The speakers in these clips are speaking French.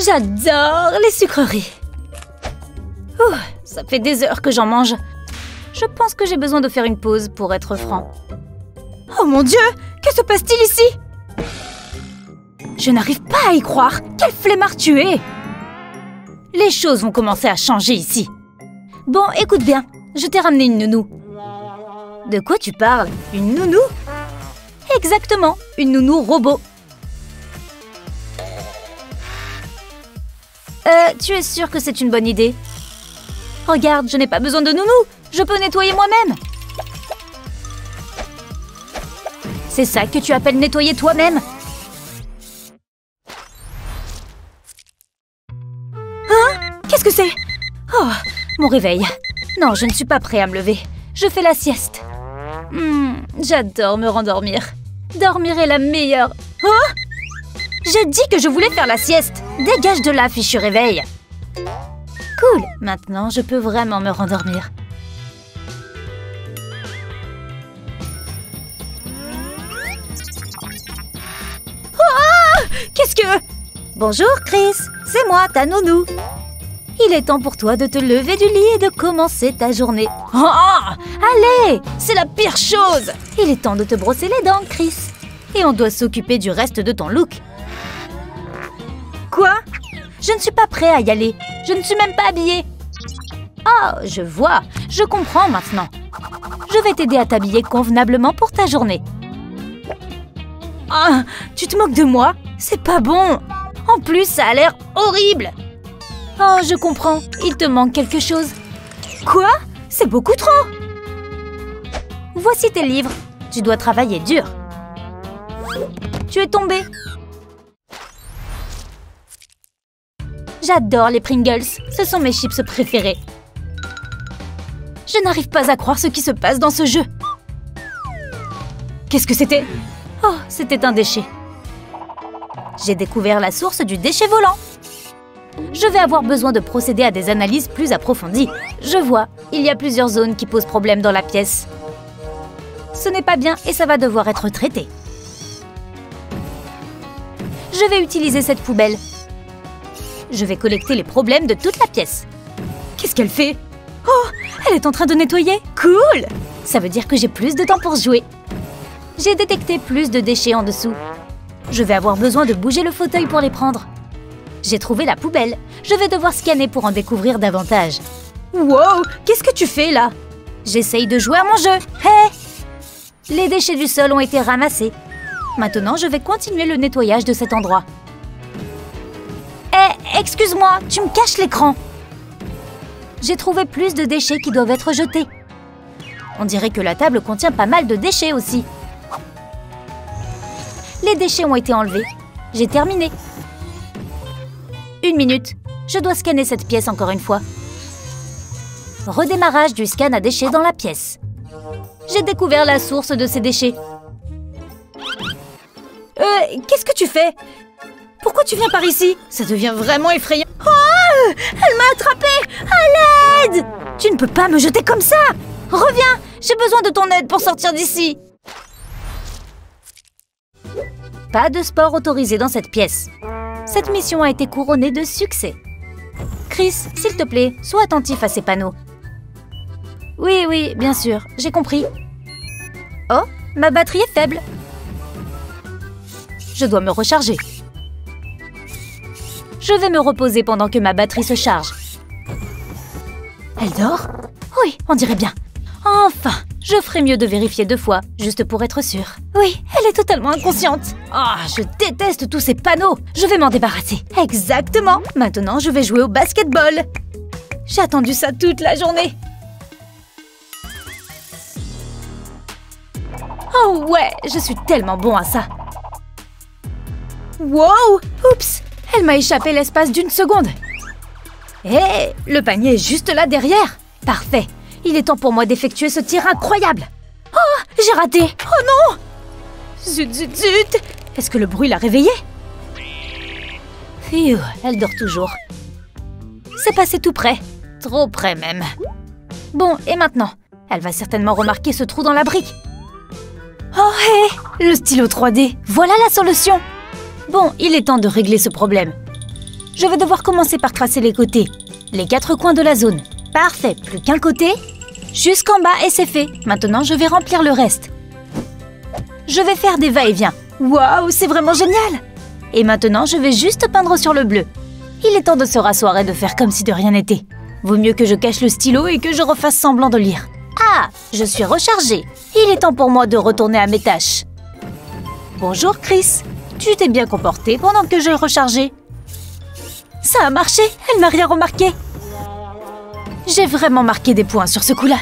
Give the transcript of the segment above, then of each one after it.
J'adore les sucreries. Ouh, ça fait des heures que j'en mange. Je pense que j'ai besoin de faire une pause pour être franc. Oh mon Dieu! Que se passe-t-il ici? Je n'arrive pas à y croire. Quel flemmard tu es! Les choses vont commencer à changer ici. Bon, écoute bien. Je t'ai ramené une nounou. De quoi tu parles? Une nounou? Exactement, une nounou robot. Tu es sûre que c'est une bonne idée? Regarde, je n'ai pas besoin de nounou. Je peux nettoyer moi-même. C'est ça que tu appelles nettoyer toi-même? Hein? Qu'est-ce que c'est? Oh, mon réveil. Non, je ne suis pas prêt à me lever. Je fais la sieste. J'adore me rendormir. Dormir est la meilleure. Oh! J'ai dit que je voulais faire la sieste. Dégage de là, fichu réveil. Cool, maintenant je peux vraiment me rendormir. Oh! Qu'est-ce que... Bonjour Chris, c'est moi, ta nounou. Il est temps pour toi de te lever du lit et de commencer ta journée. Oh! Allez, c'est la pire chose. Il est temps de te brosser les dents, Chris. Et on doit s'occuper du reste de ton look. Quoi? Je ne suis pas prêt à y aller. Je ne suis même pas habillée. Oh, je vois. Je comprends maintenant. Je vais t'aider à t'habiller convenablement pour ta journée. Ah, tu te moques de moi? C'est pas bon. En plus, ça a l'air horrible. Oh, je comprends. Il te manque quelque chose. Quoi? C'est beaucoup trop. Voici tes livres. Tu dois travailler dur. Tu es tombé. J'adore les Pringles. Ce sont mes chips préférés. Je n'arrive pas à croire ce qui se passe dans ce jeu. Qu'est-ce que c'était? Oh, c'était un déchet. J'ai découvert la source du déchet volant. Je vais avoir besoin de procéder à des analyses plus approfondies. Je vois, il y a plusieurs zones qui posent problème dans la pièce. Ce n'est pas bien et ça va devoir être traité. Je vais utiliser cette poubelle. Je vais collecter les problèmes de toute la pièce. Qu'est-ce qu'elle fait? Oh, elle est en train de nettoyer. Cool! Ça veut dire que j'ai plus de temps pour jouer. J'ai détecté plus de déchets en dessous. Je vais avoir besoin de bouger le fauteuil pour les prendre. J'ai trouvé la poubelle. Je vais devoir scanner pour en découvrir davantage. Wow! Qu'est-ce que tu fais là? J'essaye de jouer à mon jeu. Hé! Les déchets du sol ont été ramassés. Maintenant, je vais continuer le nettoyage de cet endroit. Hé, excuse-moi, tu me caches l'écran. J'ai trouvé plus de déchets qui doivent être jetés. On dirait que la table contient pas mal de déchets aussi. Les déchets ont été enlevés. J'ai terminé. 1 minute. Je dois scanner cette pièce encore une fois. Redémarrage du scan à déchets dans la pièce. J'ai découvert la source de ces déchets. Qu'est-ce que tu fais? Pourquoi tu viens par ici? Ça devient vraiment effrayant. Oh! Elle m'a attrapée! À l'aide! Tu ne peux pas me jeter comme ça! Reviens! J'ai besoin de ton aide pour sortir d'ici. Pas de sport autorisé dans cette pièce. Cette mission a été couronnée de succès. Chris, s'il te plaît, sois attentif à ces panneaux. Oui, bien sûr, j'ai compris. Oh, ma batterie est faible. Je dois me recharger. Je vais me reposer pendant que ma batterie se charge. Elle dort? Oui, on dirait bien. Enfin, je ferais mieux de vérifier 2 fois, juste pour être sûre. Oui, elle est totalement inconsciente. Ah, je déteste tous ces panneaux. Je vais m'en débarrasser. Exactement. Maintenant, je vais jouer au basketball. J'ai attendu ça toute la journée. Oh ouais, je suis tellement bon à ça. Wow! Oups! Elle m'a échappé l'espace d'1 seconde. Hé! Le panier est juste là derrière. Parfait. Il est temps pour moi d'effectuer ce tir incroyable. Oh, j'ai raté. Oh non! Zut, zut, zut! Est-ce que le bruit l'a réveillée? Phew, elle dort toujours. C'est passé tout près. Trop près même. Bon, et maintenant? Elle va certainement remarquer ce trou dans la brique. Oh, hé! Le stylo 3D. Voilà la solution. Bon, il est temps de régler ce problème. Je vais devoir commencer par tracer les côtés. Les 4 coins de la zone. Parfait, plus qu'un côté. Jusqu'en bas et c'est fait. Maintenant, je vais remplir le reste. Je vais faire des va-et-vient. Waouh, c'est vraiment génial! Et maintenant, je vais juste peindre sur le bleu. Il est temps de se rasseoir et de faire comme si de rien n'était. Vaut mieux que je cache le stylo et que je refasse semblant de lire. Ah, je suis rechargée. Il est temps pour moi de retourner à mes tâches. Bonjour, Chris. Tu t'es bien comportée pendant que je rechargeais. Ça a marché, elle m'a rien remarqué. J'ai vraiment marqué des points sur ce coup-là.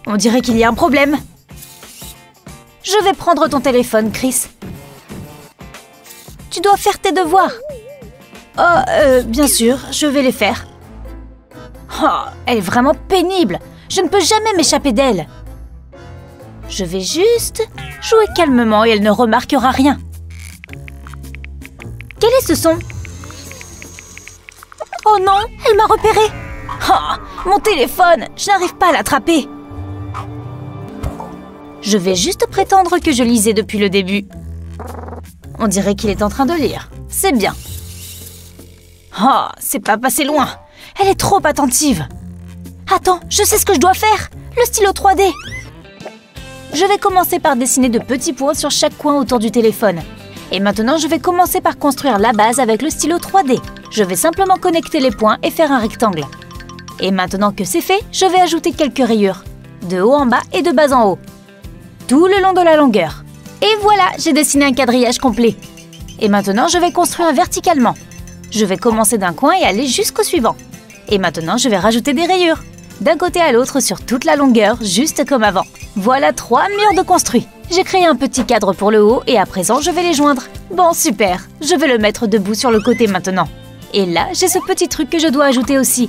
On dirait qu'il y a un problème. Je vais prendre ton téléphone, Chris. Tu dois faire tes devoirs. Oh, bien sûr, je vais les faire. Oh, elle est vraiment pénible. Je ne peux jamais m'échapper d'elle. Je vais juste jouer calmement et elle ne remarquera rien. Quel est ce son? Oh non, elle m'a repéré. Oh, mon téléphone, je n'arrive pas à l'attraper. Je vais juste prétendre que je lisais depuis le début. On dirait qu'il est en train de lire. C'est bien. Oh, c'est pas passé loin. Elle est trop attentive. Attends, je sais ce que je dois faire. Le stylo 3D. Je vais commencer par dessiner de petits points sur chaque coin autour du téléphone. Et maintenant, je vais commencer par construire la base avec le stylo 3D. Je vais simplement connecter les points et faire un rectangle. Et maintenant que c'est fait, je vais ajouter quelques rayures. De haut en bas et de bas en haut. Tout le long de la longueur. Et voilà, j'ai dessiné un quadrillage complet. Et maintenant, je vais construire verticalement. Je vais commencer d'un coin et aller jusqu'au suivant. Et maintenant, je vais rajouter des rayures. D'un côté à l'autre sur toute la longueur, juste comme avant. Voilà 3 murs de construits. J'ai créé un petit cadre pour le haut et à présent, je vais les joindre. Bon, super. Je vais le mettre debout sur le côté maintenant. Et là, j'ai ce petit truc que je dois ajouter aussi.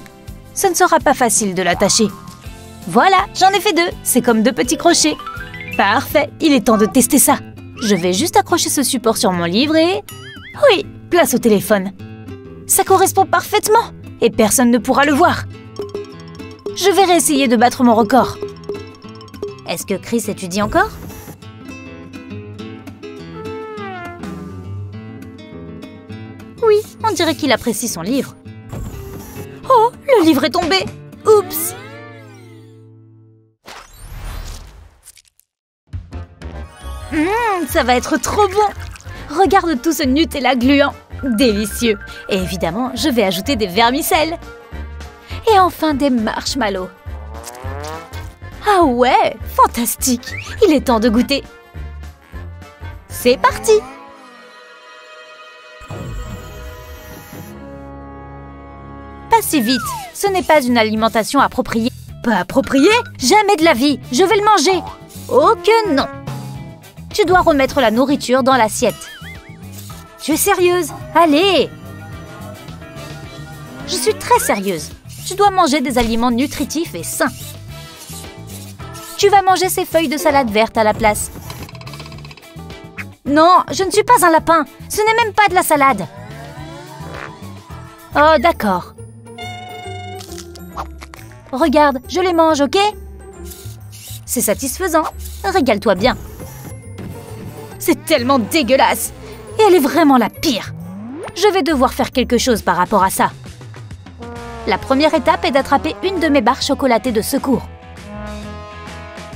Ce ne sera pas facile de l'attacher. Voilà, j'en ai fait 2. C'est comme 2 petits crochets. Parfait, il est temps de tester ça. Je vais juste accrocher ce support sur mon livre et... Oui, place au téléphone. Ça correspond parfaitement et personne ne pourra le voir. Je vais réessayer de battre mon record. Est-ce que Chris étudie encore? Oui, on dirait qu'il apprécie son livre. Oh, le livre est tombé! Oups! Ça va être trop bon! Regarde tout ce Nutella gluant! Délicieux! Et évidemment, je vais ajouter des vermicelles. Et enfin des marshmallows. Ah ouais! Fantastique! Il est temps de goûter. C'est parti! Pas si vite! Ce n'est pas une alimentation appropriée. Pas appropriée? Jamais de la vie! Je vais le manger! Oh que non! Tu dois remettre la nourriture dans l'assiette. Tu es sérieuse? Allez! Je suis très sérieuse. Tu dois manger des aliments nutritifs et sains. Tu vas manger ces feuilles de salade verte à la place. Non, je ne suis pas un lapin. Ce n'est même pas de la salade. Oh, d'accord. Regarde, je les mange, ok? C'est satisfaisant. Régale-toi bien. C'est tellement dégueulasse. Et elle est vraiment la pire. Je vais devoir faire quelque chose par rapport à ça. La première étape est d'attraper une de mes barres chocolatées de secours.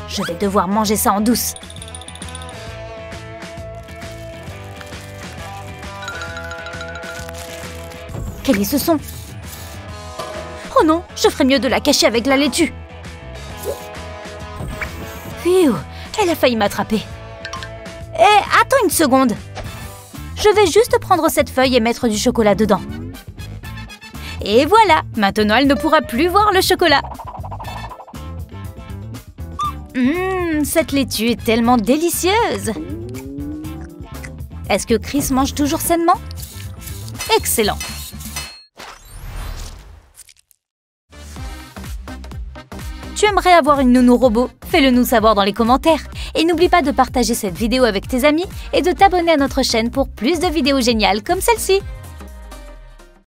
Je vais devoir manger ça en douce. Quel est ce son? Oh non, je ferais mieux de la cacher avec la laitue. Phew, elle a failli m'attraper. Eh, attends une seconde. Je vais juste prendre cette feuille et mettre du chocolat dedans. Et voilà, maintenant elle ne pourra plus voir le chocolat. Cette laitue est tellement délicieuse. Est-ce que Chris mange toujours sainement? Excellent. Tu aimerais avoir une nounou robot? Fais-le nous savoir dans les commentaires. Et n'oublie pas de partager cette vidéo avec tes amis et de t'abonner à notre chaîne pour plus de vidéos géniales comme celle-ci.